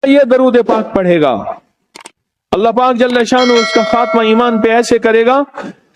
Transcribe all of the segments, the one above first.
یہ درود پاک پڑھے گا، اللہ پاک جل شانہ اس کا خاتمہ ایمان پہ ایسے کرے گا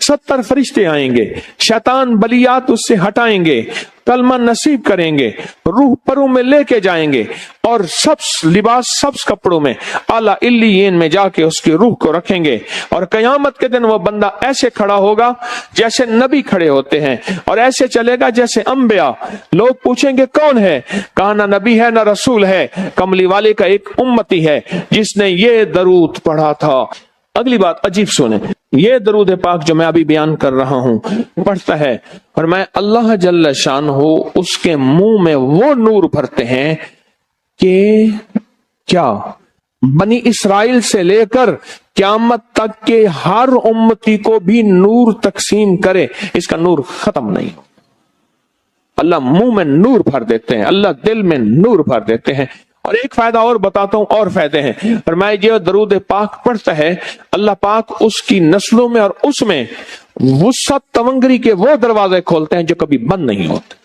70 فرشتے آئیں گے، شیطان بلیات اس سے ہٹائیں گے، کلمہ نصیب کریں گے، روح پروں میں لے کے جائیں گے، اور سبز کپڑوں میں اعلیٰ علیین میں جا کے اس کی روح کو رکھیں گے، اور قیامت کے دن وہ بندہ ایسے کھڑا ہوگا جیسے نبی کھڑے ہوتے ہیں، اور ایسے چلے گا جیسے انبیاء۔ لوگ پوچھیں گے کون ہے؟ کہا نہ نبی ہے نہ رسول ہے، کملی والے کا ایک امتی ہے جس نے یہ درود پڑھا تھا۔ اگلی بات عجیب سنیں، یہ درود پاک جو میں ابھی بیان کر رہا ہوں پڑھتا ہے، اور میں اللہ جل شانہ اس کے منہ میں وہ نور بھرتے ہیں کہ کیا بنی اسرائیل سے لے کر قیامت تک کے ہر امتی کو بھی نور تقسیم کرے، اس کا نور ختم نہیں ہو۔ اللہ منہ میں نور بھر دیتے ہیں، اللہ دل میں نور بھر دیتے ہیں۔ اور ایک فائدہ اور بتاتا ہوں، اور فائدے ہیں، اور میں یہ درود پاک پڑھتا ہے، اللہ پاک اس کی نسلوں میں اور اس میں وسعت تونگری کے وہ دروازے کھولتے ہیں جو کبھی بند نہیں ہوتے،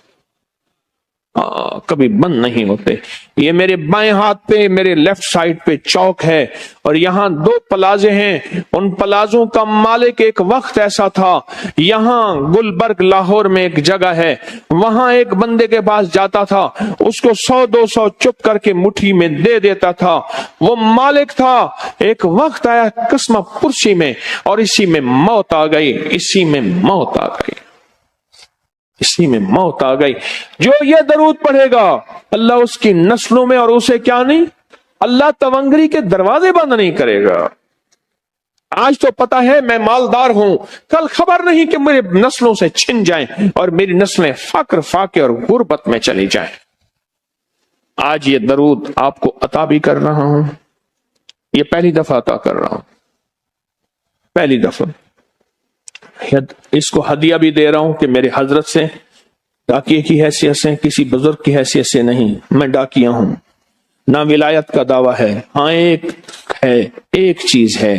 کبھی بند نہیں ہوتے۔ یہ میرے بائیں ہاتھ پہ، میرے لیفٹ سائڈ پہ چوک ہے، اور یہاں 2 پلازے ہیں، ان پلازوں کا مالک ایک وقت ایسا تھا، یہاں گلبرگ لاہور میں ایک جگہ ہے، وہاں ایک بندے کے پاس جاتا تھا، اس کو 100-200 چپ کر کے مٹھی میں دے دیتا تھا، وہ مالک تھا۔ ایک وقت آیا قسمہ پرسی میں، اور اسی میں موت آ گئی، اسی میں موت آ گئی، اسی میں موت آ گئی۔ جو یہ درود پڑھے گا اللہ اس کی نسلوں میں اور اسے کیا نہیں، اللہ تونگری کے دروازے بند نہیں کرے گا۔ آج تو پتا ہے میں مالدار ہوں، کل خبر نہیں کہ میرے نسلوں سے چھن جائیں اور میری نسلیں فقر فاقے اور غربت میں چلی جائیں۔ آج یہ درود آپ کو عطا بھی کر رہا ہوں، یہ پہلی دفعہ عطا کر رہا ہوں، پہلی دفعہ۔ اس کو ہدیہ بھی دے رہا ہوں کہ میرے حضرت سے، ڈاکیے کی حیثیت سے، کسی بزرگ کی حیثیت سے نہیں، میں ڈاکیہ ہوں، نہ ولایت کا دعویٰ ہے۔ ہاں ایک چیز ہے،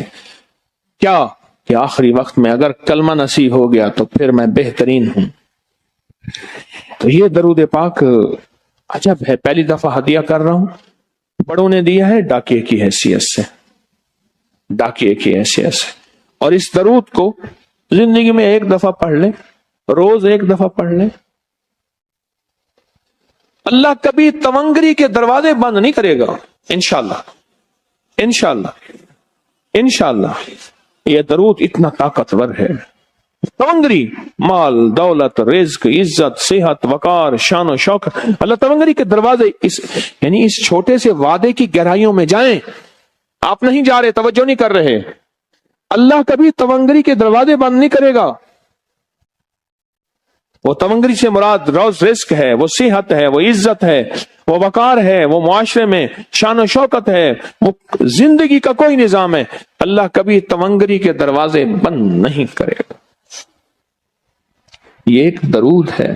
کیا کہ آخری وقت میں اگر کلمہ نصیب ہو گیا تو پھر میں بہترین ہوں۔ تو یہ درود پاک عجب ہے، پہلی دفعہ ہدیہ کر رہا ہوں، بڑوں نے دیا ہے ڈاکیے کی حیثیت سے، ڈاکیے کی حیثیت سے۔ اور اس درود کو زندگی میں ایک دفعہ پڑھ لیں، روز ایک دفعہ پڑھ لیں، اللہ کبھی تونگری کے دروازے بند نہیں کرے گا، انشاءاللہ انشاءاللہ انشاءاللہ۔ یہ درود اتنا طاقتور ہے، تونگری، مال، دولت، رزق، عزت، صحت، وقار، شان و شوکت، اللہ تونگری کے دروازے یعنی اس چھوٹے سے وعدے کی گہرائیوں میں جائیں۔ آپ نہیں جا رہے، توجہ نہیں کر رہے، اللہ کبھی تونگری کے دروازے بند نہیں کرے گا۔ وہ تونگری سے مراد روز رزق ہے، وہ صحت ہے، وہ عزت ہے، وہ وقار ہے، وہ معاشرے میں شان و شوکت ہے، وہ زندگی کا کوئی نظام ہے، اللہ کبھی تونگری کے دروازے بند نہیں کرے گا۔ یہ ایک درود ہے،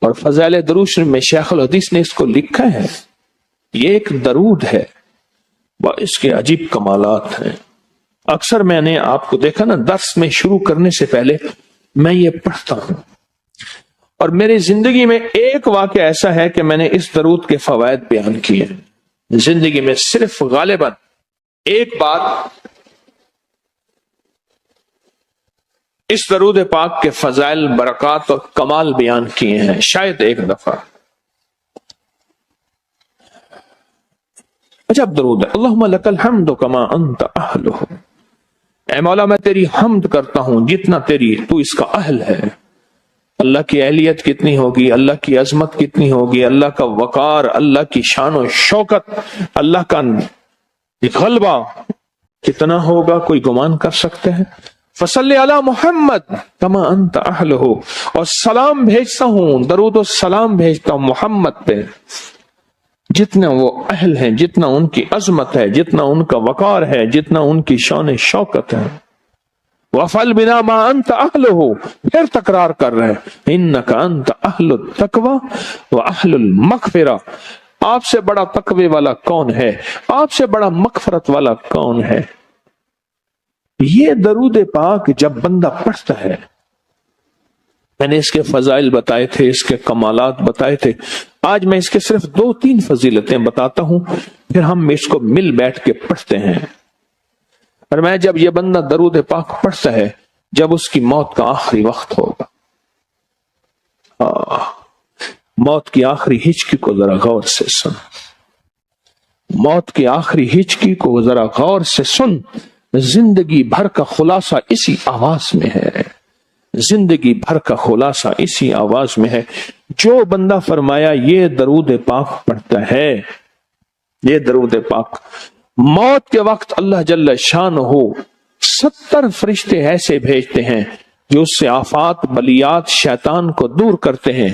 اور فضائل درود شریف میں شیخ الحدیث نے اس کو لکھا ہے، یہ ایک درود ہے، اس کے عجیب کمالات ہیں۔ اکثر میں نے آپ کو دیکھا نا، درس میں شروع کرنے سے پہلے میں یہ پڑھتا ہوں، اور میری زندگی میں ایک واقعہ ایسا ہے کہ میں نے اس درود کے فوائد بیان کیے، زندگی میں صرف غالباً ایک بار اس درود پاک کے فضائل، برکات اور کمال بیان کیے ہیں، شاید ایک دفعہ۔ عجب درود ہے، اللہم لک الحمد کما انت اہلہ، اے مولا میں تیری حمد کرتا ہوں جتنا تو اس کا اہل ہے۔ اللہ کی اہلیت کتنی ہوگی، اللہ کی عظمت کتنی ہوگی، اللہ کا وقار، اللہ کی شان و شوکت، اللہ کا غلبہ کتنا ہوگا، کوئی گمان کر سکتے ہیں؟ فصلی علی محمد کما انت اہلہ، اور سلام بھیجتا ہوں، درود و سلام بھیجتا ہوں محمد پہ جتنا وہ اہل ہیں، جتنا ان کی عظمت ہے، جتنا ان کا وقار ہے، جتنا ان کی شان شوکت ہے۔ وَفَعَلْ بِنَا مَا أَنْتَ أَهْلُهُ، پھر تکرار کر رہے ہیں، إِنَّكَ أَنْتَ أَهْلُ التَّقْوَى وَأَهْلُ الْمَغْفِرَةِ، آپ سے بڑا تقوی والا کون ہے، آپ سے بڑا مغفرت والا کون ہے؟ یہ درود پاک جب بندہ پڑھتا ہے، میں نے اس کے فضائل بتائے تھے، اس کے کمالات بتائے تھے، آج میں اس کے صرف 2-3 فضیلتیں بتاتا ہوں، پھر ہم اس کو مل بیٹھ کے پڑھتے ہیں۔ اور میں جب یہ بندہ درود پاک پڑھتا ہے جب اس کی موت کا آخری وقت ہوگا، موت کی آخری ہچکی کو ذرا غور سے سن، موت کی آخری ہچکی کو ذرا غور سے سن۔ زندگی بھر کا خلاصہ اسی آواز میں ہے، زندگی بھر کا خلاصہ اسی آواز میں ہے۔ جو بندہ فرمایا یہ درود پاک پڑھتا ہے، یہ درود پاک، موت کے وقت اللہ جل شانہ 70 فرشتے ایسے بھیجتے ہیں جو اس سے آفات بلیات شیطان کو دور کرتے ہیں،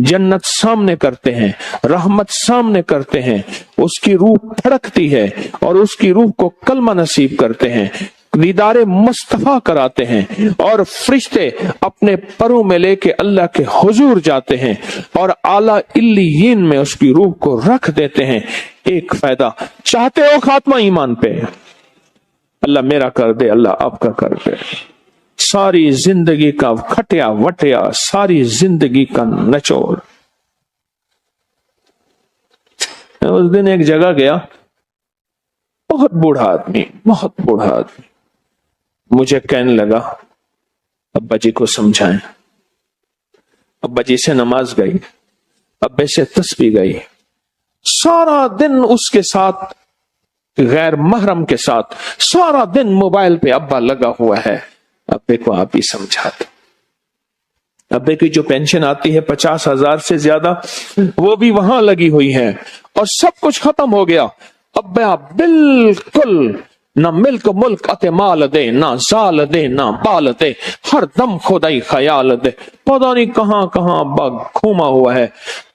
جنت سامنے کرتے ہیں، رحمت سامنے کرتے ہیں، اس کی روح پھڑکتی ہے اور اس کی روح کو کلمہ نصیب کرتے ہیں، دیدار مصطفیٰ کراتے ہیں، اور فرشتے اپنے پروں میں لے کے اللہ کے حضور جاتے ہیں اور اعلیٰ علیین میں اس کی روح کو رکھ دیتے ہیں۔ ایک فائدہ، چاہتے ہو خاتمہ ایمان پہ، اللہ میرا کر دے، اللہ آپ کا کر دے، ساری زندگی کا کھٹیا وٹیا، ساری زندگی کا نچوڑ۔ اس دن ایک جگہ گیا، بہت بوڑھا آدمی، بہت بوڑھا آدمی، مجھے کہنے لگا ابا جی کو سمجھائیں۔ ابا جی سے نماز گئی، ابے سے تسبیح گئی، سارا دن اس کے ساتھ غیر محرم کے ساتھ سارا دن موبائل پہ ابا لگا ہوا ہے۔ ابے کو آپ ہی سمجھاتے، ابے کی جو پینشن آتی ہے 50,000 سے زیادہ، وہ بھی وہاں لگی ہوئی ہے اور سب کچھ ختم ہو گیا۔ ابا بالکل نہ ملک ملک اتے مال دے، نہ زال دے، نہ بال دے، ہر دم خدائی خیال دے، پتہ نہیں کہاں کہاں ابا گھوما ہوا ہے۔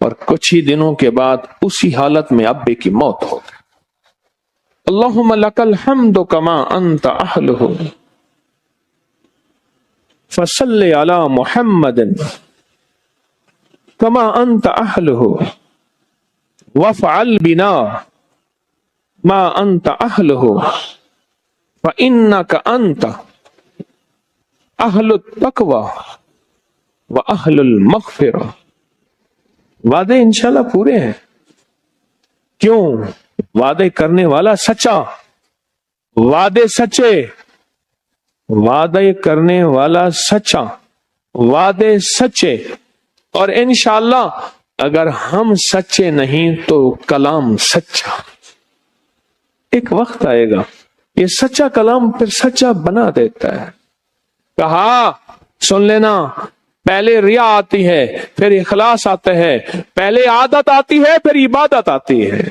اور کچھ ہی دنوں کے بعد اسی حالت میں ابے کی موت ہو گئی۔ اللہم لک الحمد کما انت اہلہ فصل علی محمد کما انت اہلہ وفعل بنا ما انت اہلہ فانک انت اہل التقوی واہل المغفرہ۔ وعدے انشاءاللہ پورے ہیں، کیوں؟ وعدے کرنے والا سچا، وعدے سچے، وعدے کرنے والا سچا، وعدے سچے۔ اور انشاءاللہ اگر ہم سچے نہیں تو کلام سچا، ایک وقت آئے گا یہ سچا کلام پھر سچا بنا دیتا ہے۔ کہا سن لینا، پہلے ریا آتی ہے، پھر اخلاص آتا ہے، پہلے عادت آتی ہے، پھر عبادت آتی ہے۔